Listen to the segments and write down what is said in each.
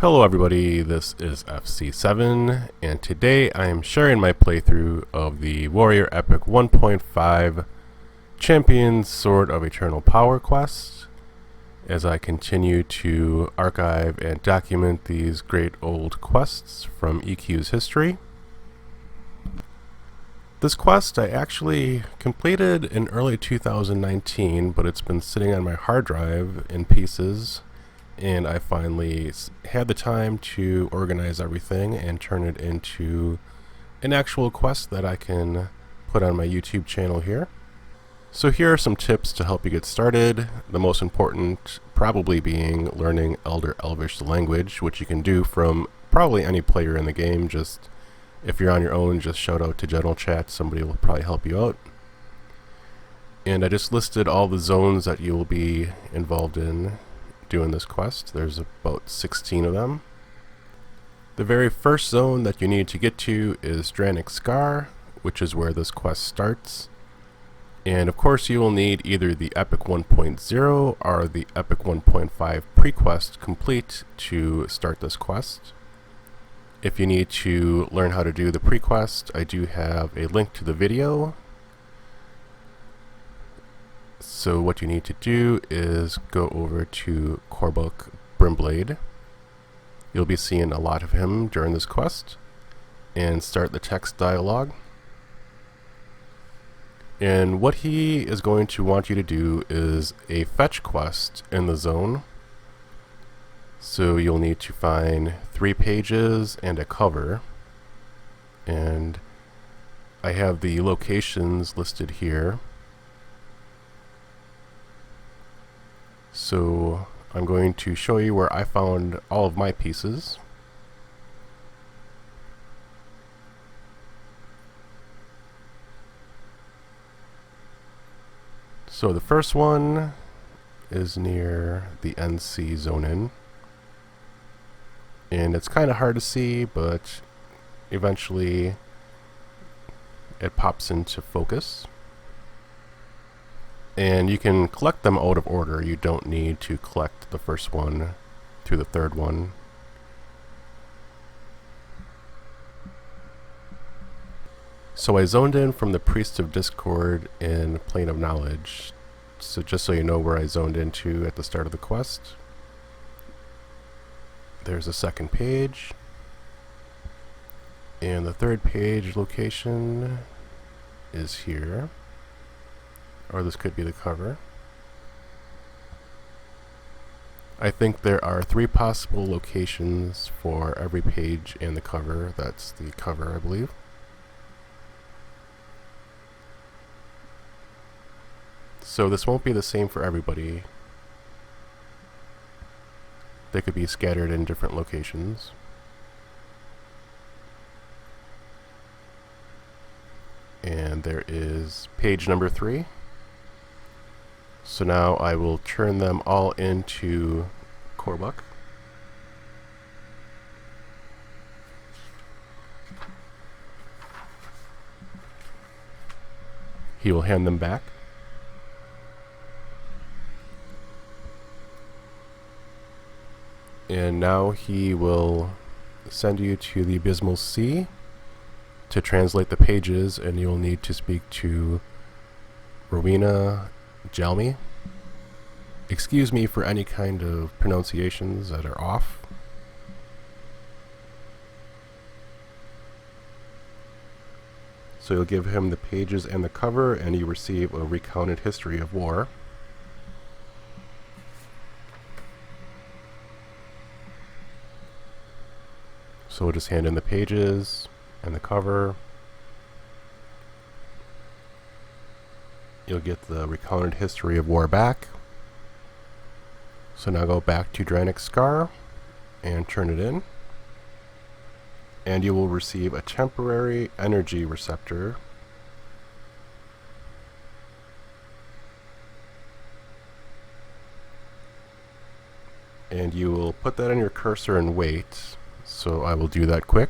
Hello everybody, this is FC7, and today I am sharing my playthrough of the Warrior Epic 1.5 Champion's Sword of Eternal Power quest, as I continue to archive and document these great old quests from EQ's history. This quest I actually completed in early 2019, but it's been sitting on my hard drive in pieces. And I finally had the time to organize everything and turn it into an actual quest that I can put on my YouTube channel here. So here are some tips to help you get started. The most important probably being learning Elder Elvish language, which you can do from probably any player in the game. Just if you're on your own, just shout out to general chat, somebody will probably help you out. And I just listed all the zones that you will be involved in doing this quest. There's about 16 of them. The very first zone that you need to get to is Dranik Scar, which is where this quest starts. And of course you will need either the Epic 1.0 or the Epic 1.5 pre-quest complete to start this quest. If you need to learn how to do the pre-quest, I do have a link to the video. So what you need to do is go over to Korbuk Brimblade. You'll be seeing a lot of him during this quest, and start the text dialogue. And what he is going to want you to do is a fetch quest in the zone. So you'll need to find 3 pages and a cover. And I have the locations listed here. So I'm going to show you where I found all of my pieces. So the first one is near the NC zone in. And it's kind of hard to see, but eventually it pops into focus. And you can collect them out of order. You don't need to collect the first one to the third one. So I zoned in from the Priest of Discord in Plane of Knowledge. So just so you know where I zoned into at the start of the quest. There's a second page. And the third page location is here. Or this could be the cover. I think there are 3 possible locations for every page and the cover. That's the cover, I believe. So this won't be the same for everybody. They could be scattered in different locations. And there is page number 3. So now I will turn them all into Korbuk. He will hand them back. And now he will send you to the Abysmal Sea to translate the pages, and you'll need to speak to Rowena Jalmoy. Excuse me for any kind of pronunciations that are off. So you'll give him the pages and the cover, and you receive a recounted history of war. So we'll just hand in the pages and the cover. You'll get the recounted history of war back. So now go back to Dranik Scar and turn it in. And you will receive a temporary energy receptor. And you will put that on your cursor and wait. So I will do that quick.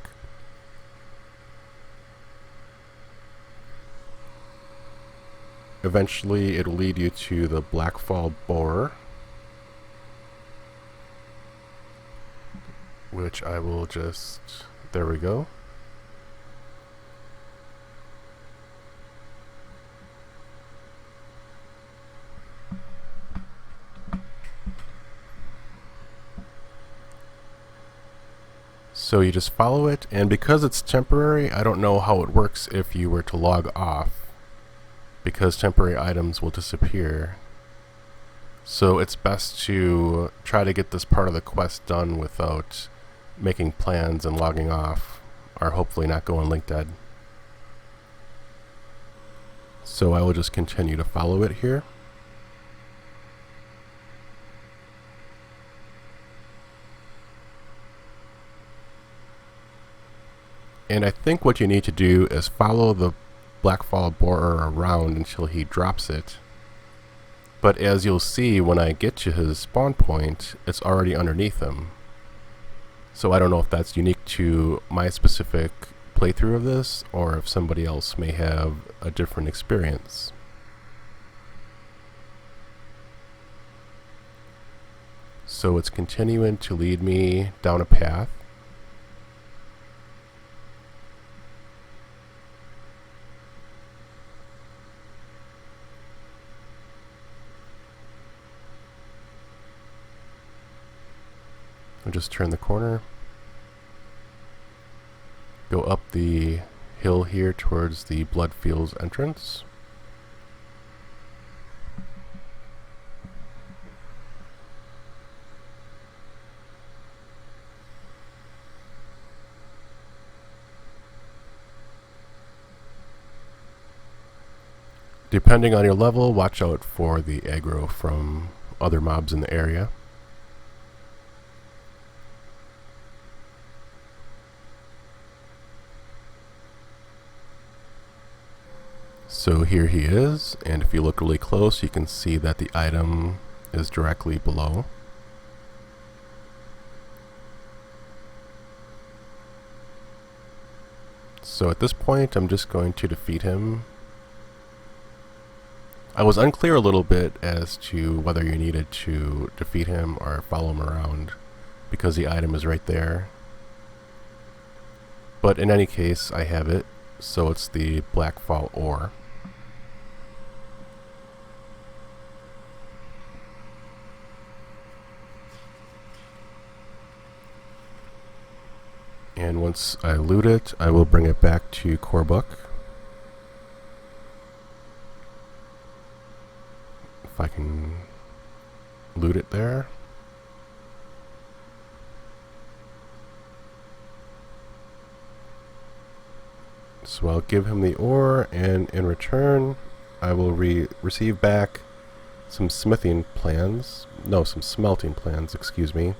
Eventually it'll lead you to the Blackfall Ore. which I will just, there we go. So you just follow it, and because it's temporary, I don't know how it works if you were to log off, because temporary items will disappear. So it's best to try to get this part of the quest done without making plans and logging off, or hopefully not going link dead. So I will just continue to follow it here. And I think what you need to do is follow the Blackfall Ore around until he drops it. But as you'll see, when I get to his spawn point, it's already underneath him. So I don't know if that's unique to my specific playthrough of this, or if somebody else may have a different experience. So it's continuing to lead me down a path. I'll just turn the corner, go up the hill here towards the Bloodfields entrance. Depending on your level, watch out for the aggro from other mobs in the area. So here he is, and if you look really close, you can see that the item is directly below. So at this point, I'm just going to defeat him. I was unclear a little bit as to whether you needed to defeat him or follow him around, because the item is right there. But in any case, I have it, so it's the Blackfall Ore. And once I loot it, I will bring it back to Korbuk. If I can loot it there. So I'll give him the ore, and in return, I will receive back some smelting plans, excuse me.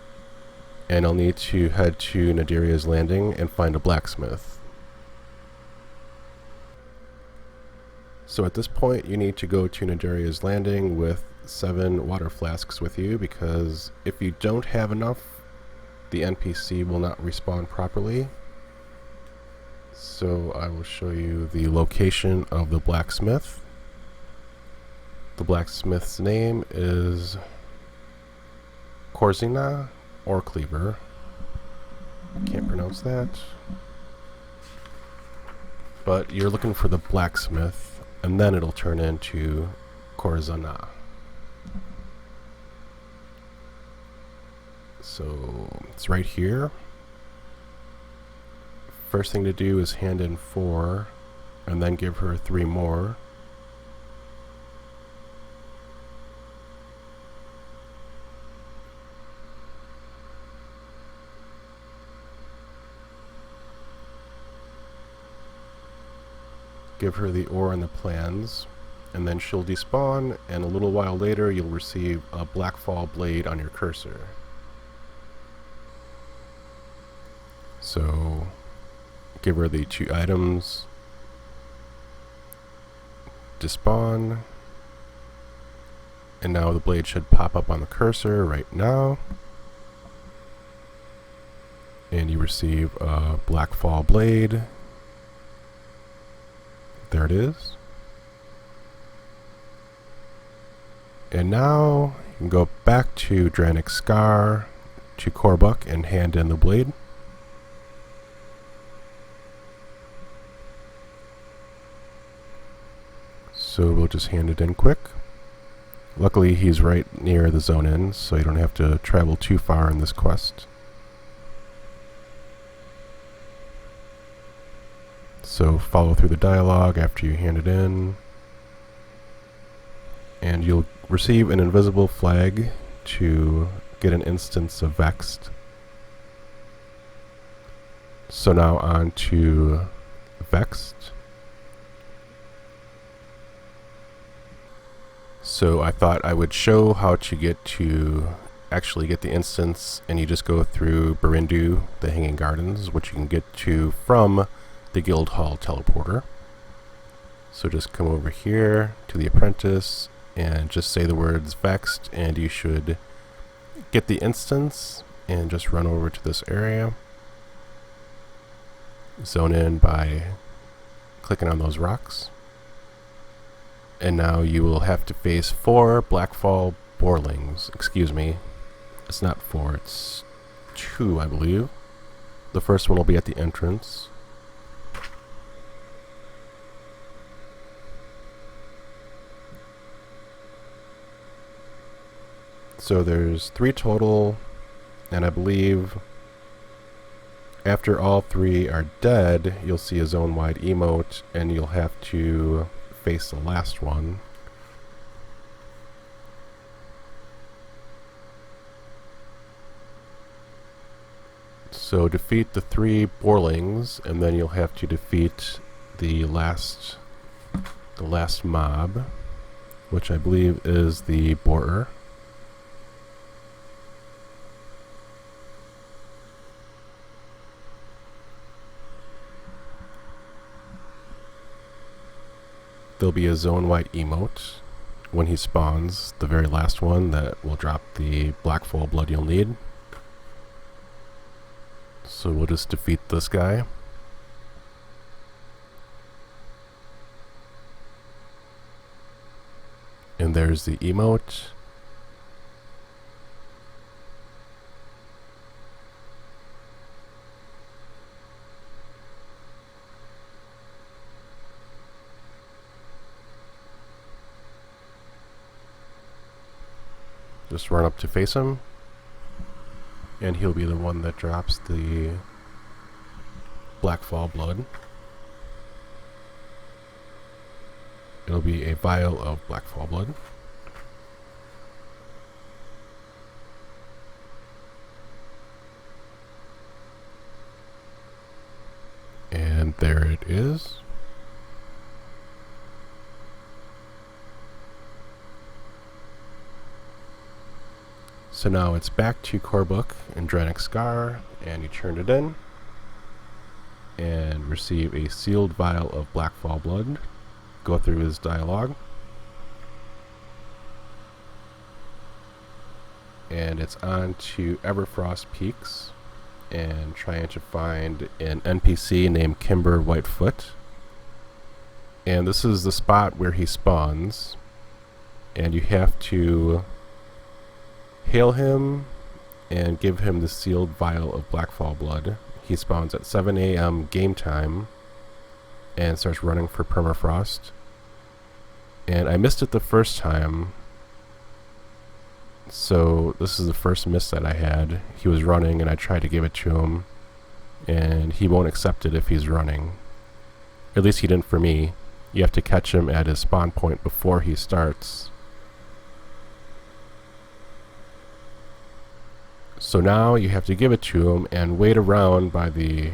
And I'll need to head to Naderia's Landing and find a blacksmith. So at this point, you need to go to Naderia's Landing with 7 water flasks with you, because if you don't have enough, the NPC will not respawn properly. So I will show you the location of the blacksmith. The blacksmith's name is Korezna. Orecleaver. Can't pronounce that. But you're looking for the blacksmith, and then it'll turn into Korezna. So it's right here. First thing to do is hand in 4, and then give her 3 more. Give her the ore and the plans, and then she'll despawn, and a little while later you'll receive a Blackfall blade on your cursor. So give her the 2 items, despawn, and now the blade should pop up on the cursor right now, and you receive a Blackfall blade. There it is. And now you can go back to Dranik's Scar to Korbuk and hand in the blade. So we'll just hand it in quick. Luckily he's right near the zone end, so you don't have to travel too far in this quest. So follow through the dialogue after you hand it in, and you'll receive an invisible flag to get an instance of Vxed. So now on to Vxed. So I thought I would show how to actually get the instance, and you just go through Berindu, the Hanging Gardens, which you can get to from the Guild Hall teleporter. So just come over here to the apprentice and just say the words Vxed, and you should get the instance, and just run over to this area. Zone in by clicking on those rocks. And now you will have to face 4 Blackfall Borerlings. Excuse me, it's not 4, it's 2, I believe. The first one will be at the entrance. So there's 3 total, and I believe after all 3 are dead, you'll see a zone-wide emote, and you'll have to face the last one. So defeat the 3 Borerlings, and then you'll have to defeat the last mob, which I believe is the Borer. There'll be a zone-wide emote when he spawns, the very last one that will drop the Blackfall blood you'll need. So we'll just defeat this guy. And there's the emote. Just run up to face him, and he'll be the one that drops the Blackfall blood. It'll be a vial of Blackfall blood. And there it is. So now it's back to Korbuk and Dranik Scar, and you turn it in and receive a sealed vial of Blackfall blood. Go through his dialogue, and it's on to Everfrost Peaks and trying to find an NPC named Kimber Whitefoot. And this is the spot where he spawns, and you have to hail him and give him the sealed vial of Blackfall blood. He spawns at 7 AM game time and starts running for permafrost. And I missed it the first time, so this is the first miss that I had. He was running and I tried to give it to him, and he won't accept it if he's running. At least he didn't for me. You have to catch him at his spawn point before he starts. So now you have to give it to him and wait around by the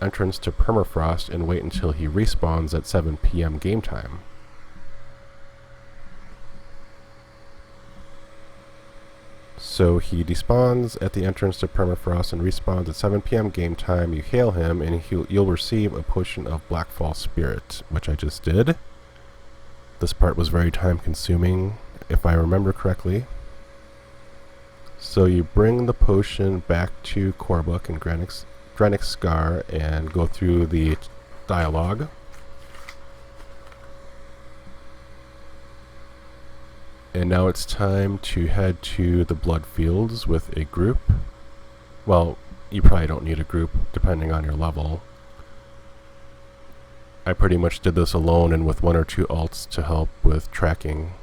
entrance to permafrost and wait until he respawns at 7 PM game time. So he despawns at the entrance to permafrost and respawns at 7 PM game time. You hail him and you'll receive a potion of Blackfall Spirit, which I just did. This part was very time consuming, if I remember correctly. So you bring the potion back to Korbuk and Dranik Scar and go through the dialogue. And now it's time to head to the Bloodfields with a group. Well, you probably don't need a group depending on your level. I pretty much did this alone and with 1 or 2 alts to help with tracking.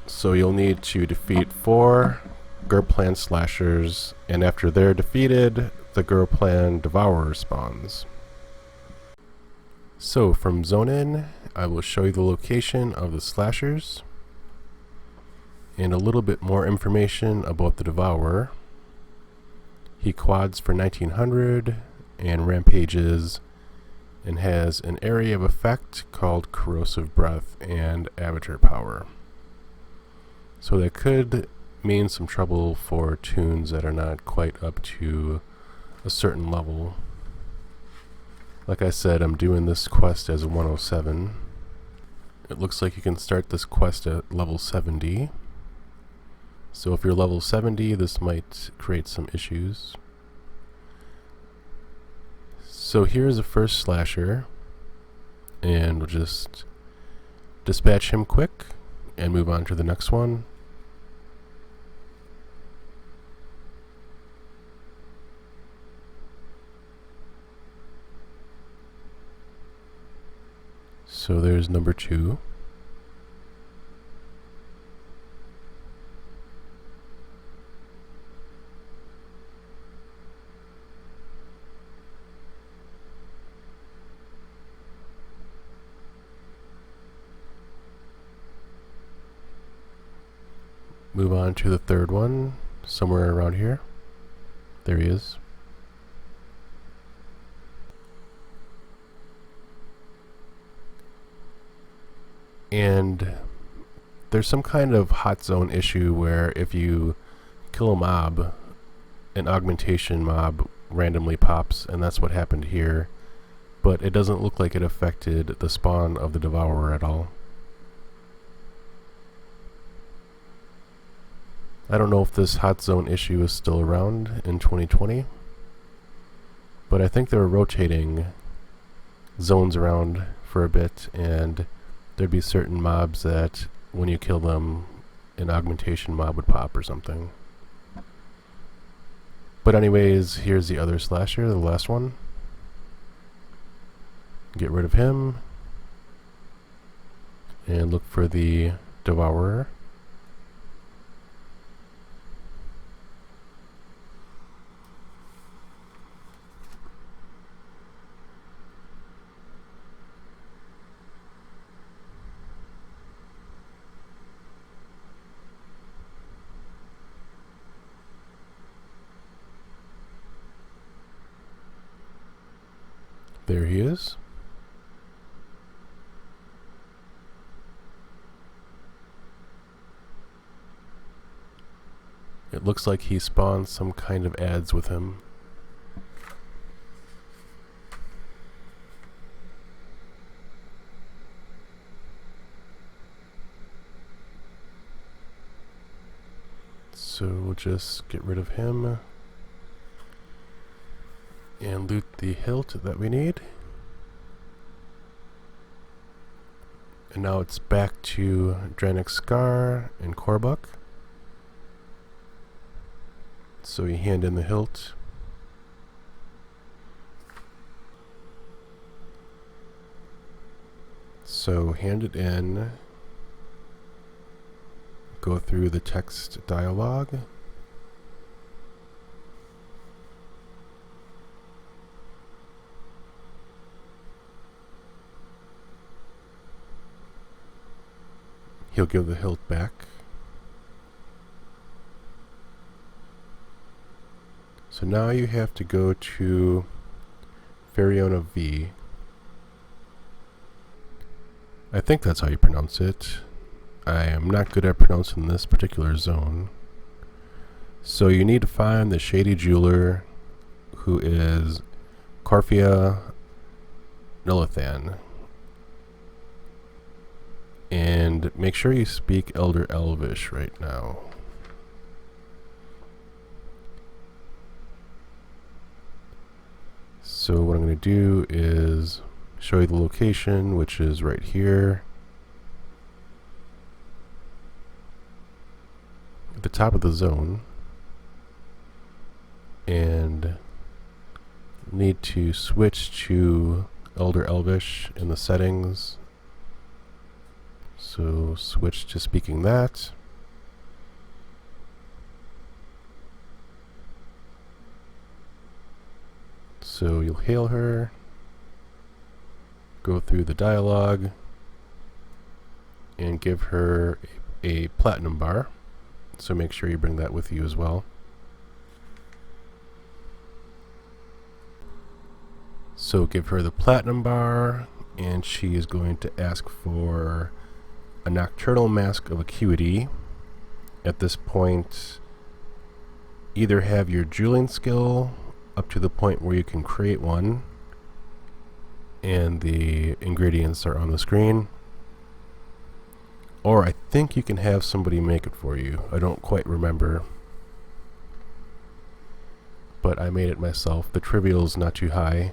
So you'll need to defeat 4 Girplan slashers, and after they're defeated, the Girplan Devourer spawns. So from Zone In, I will show you the location of the slashers and a little bit more information about the Devourer. He quads for 1900 and rampages and has an area of effect called Corrosive Breath and Avatar Power. So that could mean some trouble for tunes that are not quite up to a certain level. Like I said, I'm doing this quest as a 107. It looks like you can start this quest at level 70. So if you're level 70, this might create some issues. So here's the first slasher, and we'll just dispatch him quick and move on to the next one. So there's number 2. Move on to the third one, somewhere around here. There he is. And there's some kind of hot zone issue where if you kill a mob, an augmentation mob randomly pops, and that's what happened here. But it doesn't look like it affected the spawn of the Devourer at all. I don't know if this hot zone issue is still around in 2020, but I think they were rotating zones around for a bit, and there'd be certain mobs that when you kill them, an augmentation mob would pop or something. But anyways, here's the other slasher, the last one. Get rid of him and look for the Devourer. There he is. It looks like he spawned some kind of ads with him. So we'll just get rid of him and loot the hilt that we need. And now it's back to Dranik's Scar and Korbuk. So you hand in the hilt. So hand it in. Go through the text dialogue. He'll give the hilt back. So now you have to go to Fariona V. I think that's how you pronounce it. I am not good at pronouncing this particular zone. So you need to find the Shady Jewler, who is Corfia Nultethen. And make sure you speak Elder Elvish right now. So what I'm going to do is show you the location, which is right here. At the top of the zone and need to switch to Elder Elvish in the settings. So switch to speaking that. So you'll hail her, go through the dialogue, and give her a platinum bar. So make sure you bring that with you as well. So give her the platinum bar, and she is going to ask for a Nocturnal Mask of Acuity. At this point, either have your jeweling skill up to the point where you can create one, and the ingredients are on the screen, or I think you can have somebody make it for you. I don't quite remember, but I made it myself. The trivial's not too high,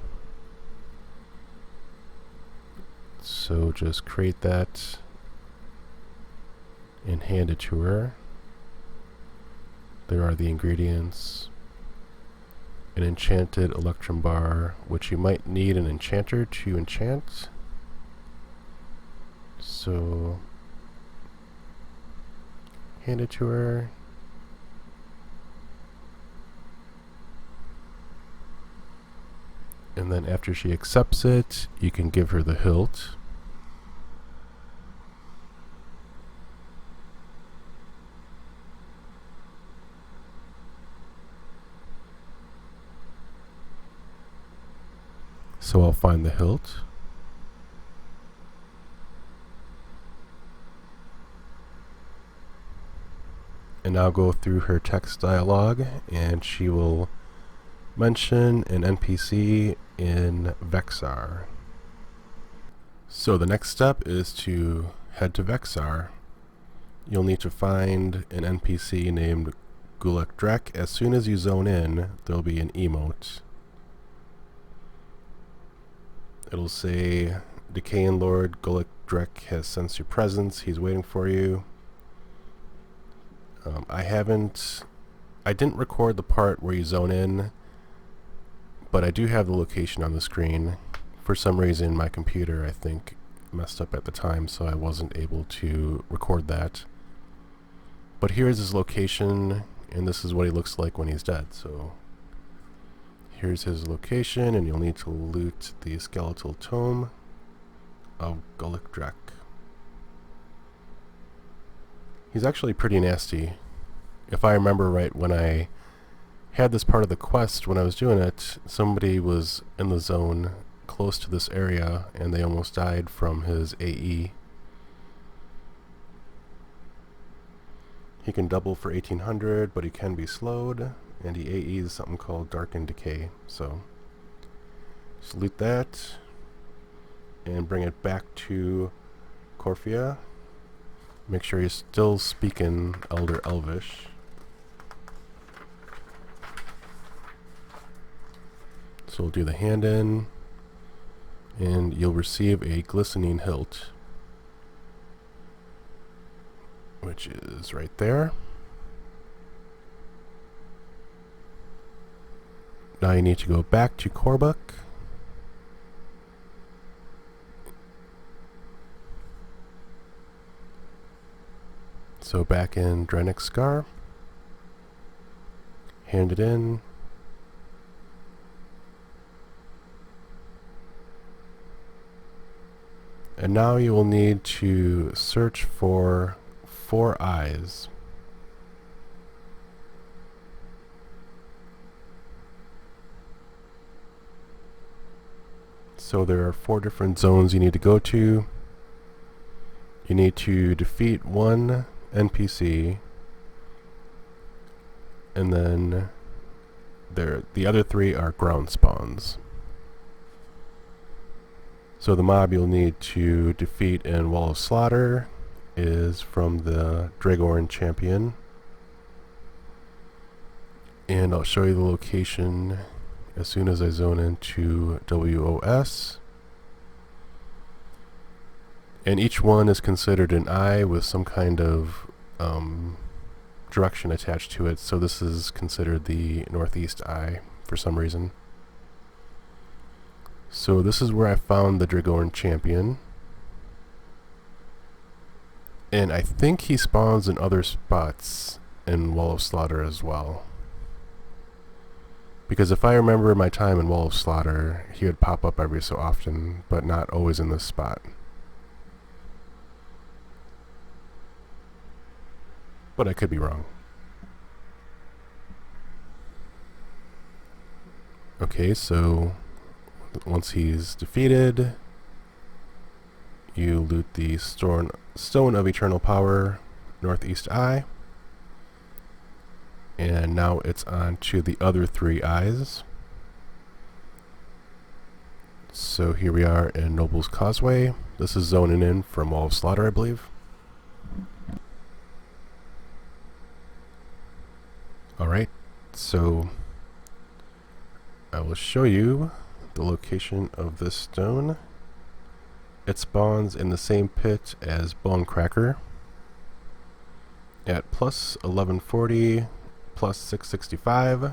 so just create that and hand it to her. There are the ingredients. An enchanted electrum bar, which you might need an enchanter to enchant. So hand it to her. And then after she accepts it, you can give her the hilt. So I'll find the hilt. And I'll go through her text dialogue, and she will mention an NPC in Vexar. So the next step is to head to Vexar. You'll need to find an NPC named Gulek Drek. As soon as you zone in, there'll be an emote. It'll say, Decaying Lord Gulek Drek has sensed your presence. He's waiting for you. I didn't record the part where you zone in, but I do have the location on the screen. For some reason, my computer, I think, messed up at the time, so I wasn't able to record that. But here's his location, and this is what he looks like when he's dead. So here's his location, and you'll need to loot the skeletal tome of Gulek Drek. He's actually pretty nasty. If I remember right, when I had this part of the quest, when I was doing it, somebody was in the zone close to this area, and they almost died from his AE. He can double for 1800, but he can be slowed, and he AEs something called Dark and Decay. So just loot that and bring it back to Corfia. Make sure you're still speaking Elder Elvish. So we'll do the hand in, and you'll receive a glistening hilt, which is right there. Now you need to go back to Korbuk. So back in Dranik's Scar. Hand it in. And now you will need to search for 4 eyes. So there are 4 different zones you need to go to. You need to defeat 1 NPC, and then the other 3 are ground spawns. So the mob you'll need to defeat in Wall of Slaughter is from the Dragoran champion, and I'll show you the location as soon as I zone into WOS. And each one is considered an eye with some kind of direction attached to it, so this is considered the northeast eye for some reason. So this is where I found the Dragoran champion. And I think he spawns in other spots in Wall of Slaughter as well. Because if I remember my time in Wall of Slaughter, he would pop up every so often, but not always in this spot. But I could be wrong. Okay, so once he's defeated, you loot the Stone of Eternal Power, Northeast Eye. And now it's on to the other 3 eyes. So here we are in Noble's Causeway. This is zoning in from Wall of Slaughter, I believe. Alright, so I will show you the location of this stone. It spawns in the same pit as Bone Cracker at plus 1140, plus 665,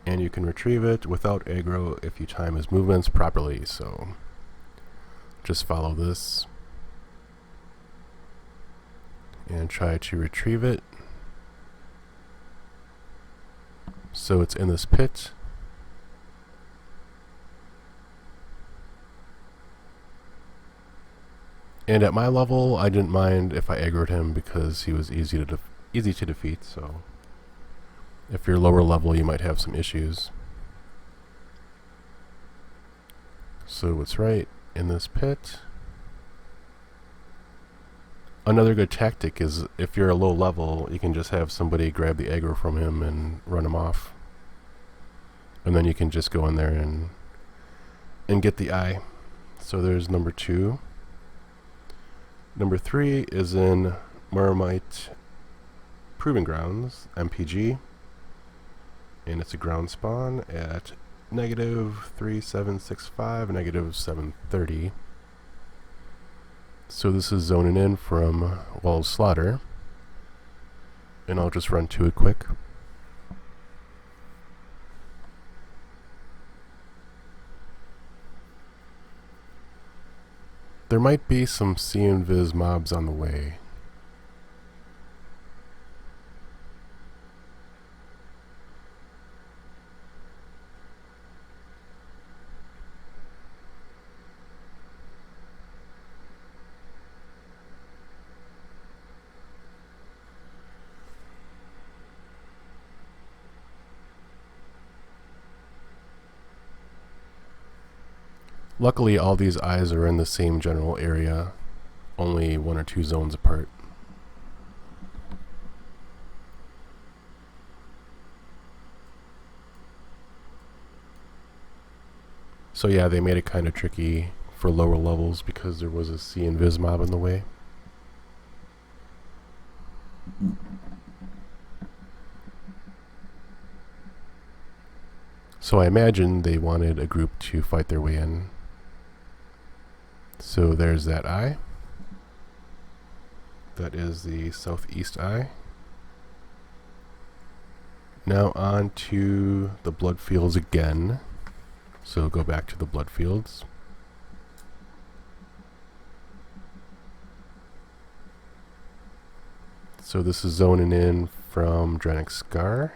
and you can retrieve it without aggro if you time his movements properly. So just follow this and try to retrieve it. So it's in this pit. And at my level, I didn't mind if I aggroed him because he was easy to defeat. So if you're lower level, you might have some issues. So it's right in this pit. Another good tactic is if you're a low level, you can just have somebody grab the aggro from him and run him off. And then you can just go in there and get the eye. So there's number 2. Number 3 is in Marmite Proving Grounds, MPG. And it's a ground spawn at negative 3765, negative 730. So this is zoning in from Wall of Slaughter. And I'll just run to it quick. There might be some Sea-Invis mobs on the way. Luckily, all these eyes are in the same general area, only 1 or 2 zones apart. So yeah, they made it kind of tricky for lower levels because there was a Sea-Invis mob in the way. So I imagine they wanted a group to fight their way in. So there's that eye. That is the southeast eye. Now on to the Bloodfields again. So go back to the Bloodfields. So this is zoning in from Dranik's Scar.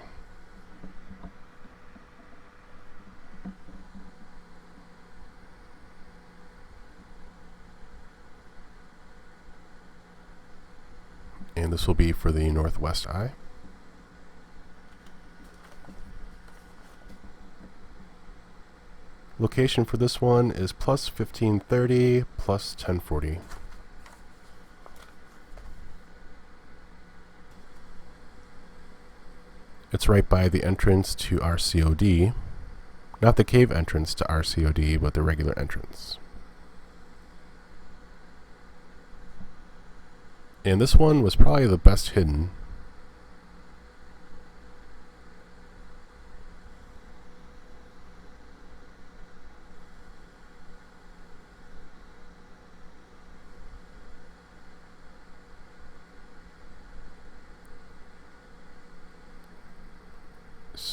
And this will be for the northwest eye. Location for this one is plus 1530, plus 1040. It's right by the entrance to RCOD. Not the cave entrance to RCOD, but the regular entrance. And this one was probably the best hidden.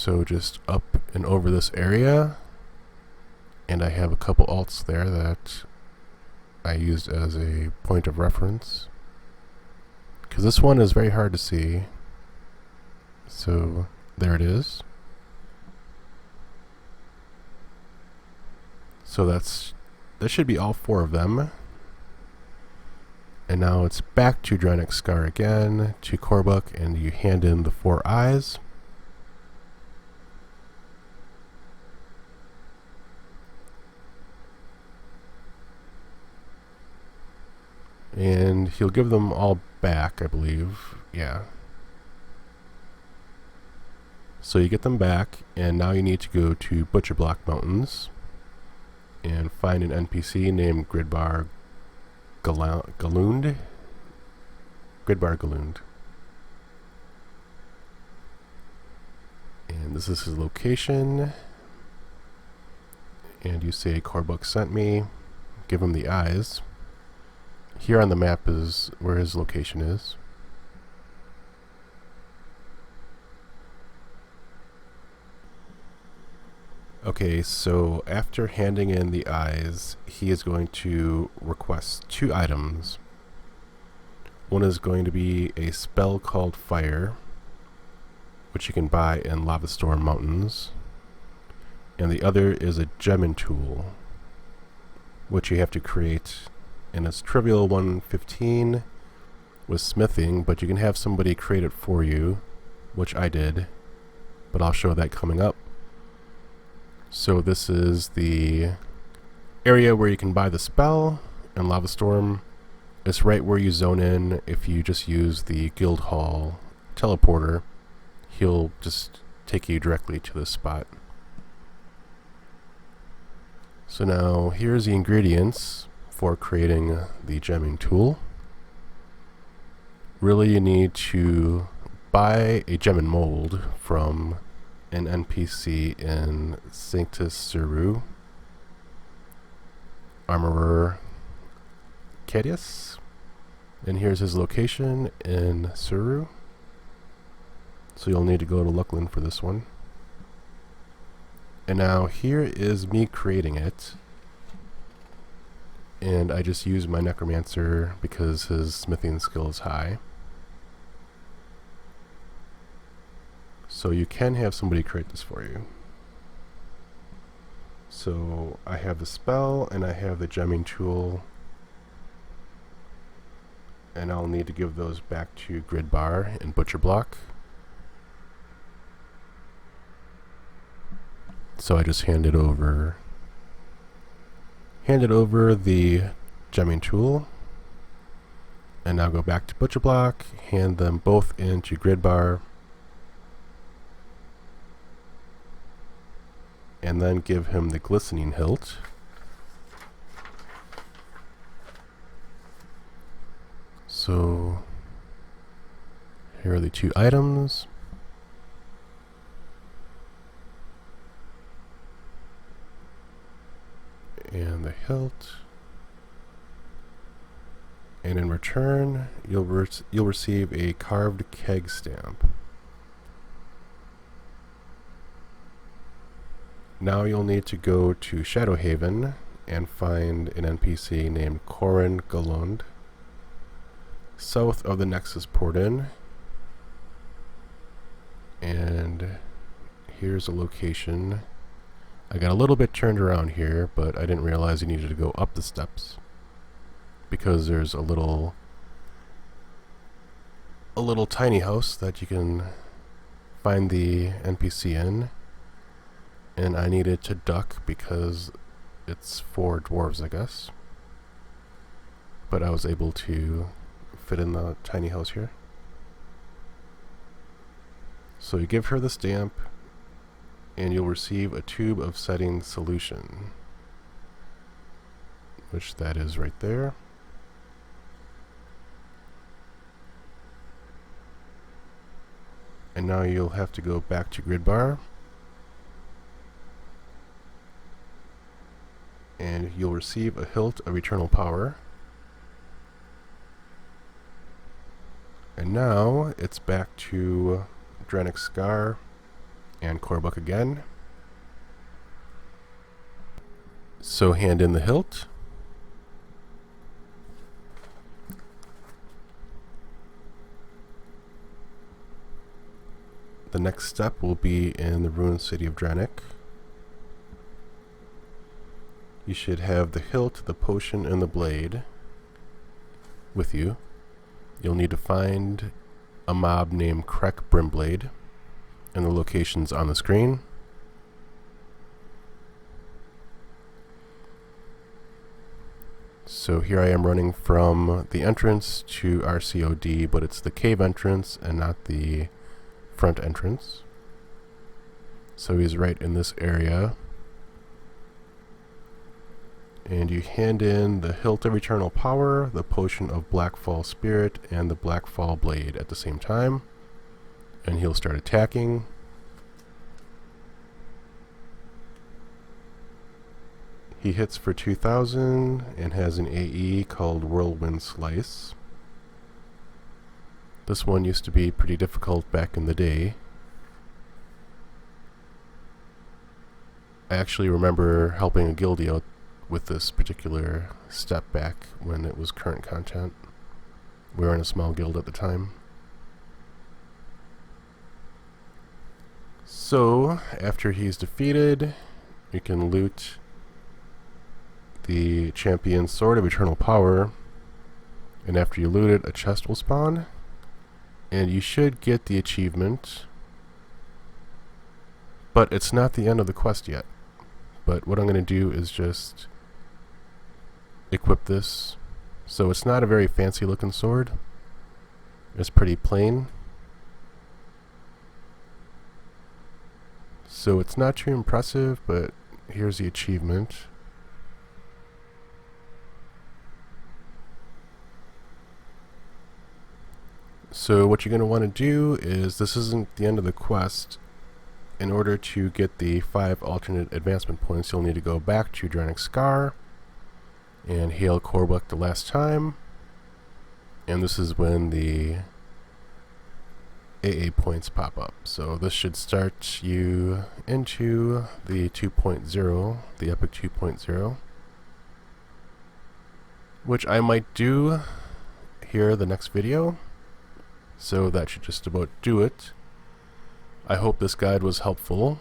So just up and over this area, and I have a couple alts there that I used as a point of reference, because this one is very hard to see. So there it is. So that should be all 4 of them. And now it's back to Dranik's Scar again, to Korbuk, and you hand in the 4 eyes. And he'll give them all back, I believe. Yeah. So you get them back, and now you need to go to Butcher Block Mountains and find an NPC named Gridbar Galund. Gridbar Galund. And this is his location. And you say Korbuk sent me. Give him the eyes. Here on the map is where his location is. Okay, so after handing in the eyes, he is going to request 2 items. One is going to be a spell called Fire, which you can buy in Lava Storm Mountains. And the other is a Gemin tool, which you have to create. And it's trivial 115 with smithing, but you can have somebody create it for you, which I did, but I'll show that coming up. So this is the area where you can buy the spell in Lava Storm. It's right where you zone in. If you just use the Guild Hall teleporter, he'll just take you directly to this spot. So now here's the ingredients for creating the gemming tool. Really, you need to buy a gemming mold from an NPC in Sanctus Seru, Armorer Cadius, and here's his location in Seru. So you'll need to go to Luckland for this one. And now here is me creating it. And I just use my Necromancer because his smithing skill is high. So you can have somebody create this for you. So I have the spell and I have the gemming tool. And I'll need to give those back to Gridbar and Butcher Block. So I just handed over the gemming tool, and now go back to Butcher Block, hand them both into Gridbar, and then give him the glistening hilt. So here are the 2 items. And the hilt, and in return you'll receive a carved keg stamp. Now you'll need to go to Shadowhaven and find an NPC named Korbuk Galund, south of the Nexus port in. And here's a location. I got a little bit turned around here, but I didn't realize you needed to go up the steps because there's a little tiny house that you can find the NPC in, and I needed to duck because it's for dwarves, I guess. But I was able to fit in the tiny house here. So you give her the stamp, and you'll receive a tube of setting solution, which that is right there. And now you'll have to go back to Gridbar, and you'll receive a hilt of eternal power. And now it's back to Dranik's Scar and Korbuk again. So hand in the hilt. The next step will be in the ruined city of Dranik. You should have the hilt, the potion, and the blade with you. You'll need to find a mob named Korbuk Brimblade, and the location's on the screen. So here I am running from the entrance to our COD, but it's the cave entrance and not the front entrance. So he's right in this area. And you hand in the Hilt of Eternal Power, the Potion of Blackfall Spirit, and the Blackfall Blade at the same time. And he'll start attacking. He hits for 2,000 and has an AE called Whirlwind Slice. This one used to be pretty difficult back in the day. I actually remember helping a guildie out with this particular step back when it was current content. We were in a small guild at the time. So, after he's defeated, you can loot the Champion's Sword of Eternal Power, and after you loot it, a chest will spawn, and you should get the achievement, but it's not the end of the quest yet. But what I'm going to do is just equip this. So it's not a very fancy looking sword. It's pretty plain. So it's not too impressive, but here's the achievement. So what you're going to want to do is, this isn't the end of the quest. In order to get the 5 alternate advancement points, you'll need to go back to Dranik Scar and hail Korbuk the last time. And this is when the AA points pop up. So this should start you into the 2.0, the Epic 2.0, which I might do here the next video. So that should just about do it. I hope this guide was helpful.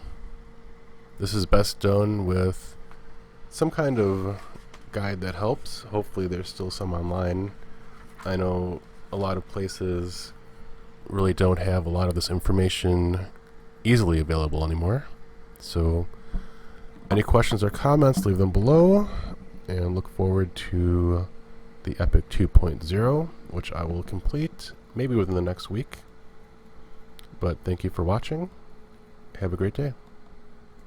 This is best done with some kind of guide that helps. Hopefully there's still some online. I know a lot of places really don't have a lot of this information easily available anymore. So any questions or comments, leave them below, and look forward to the Epic 2.0, which I will complete maybe within the next week. But thank you for watching. Have a great day.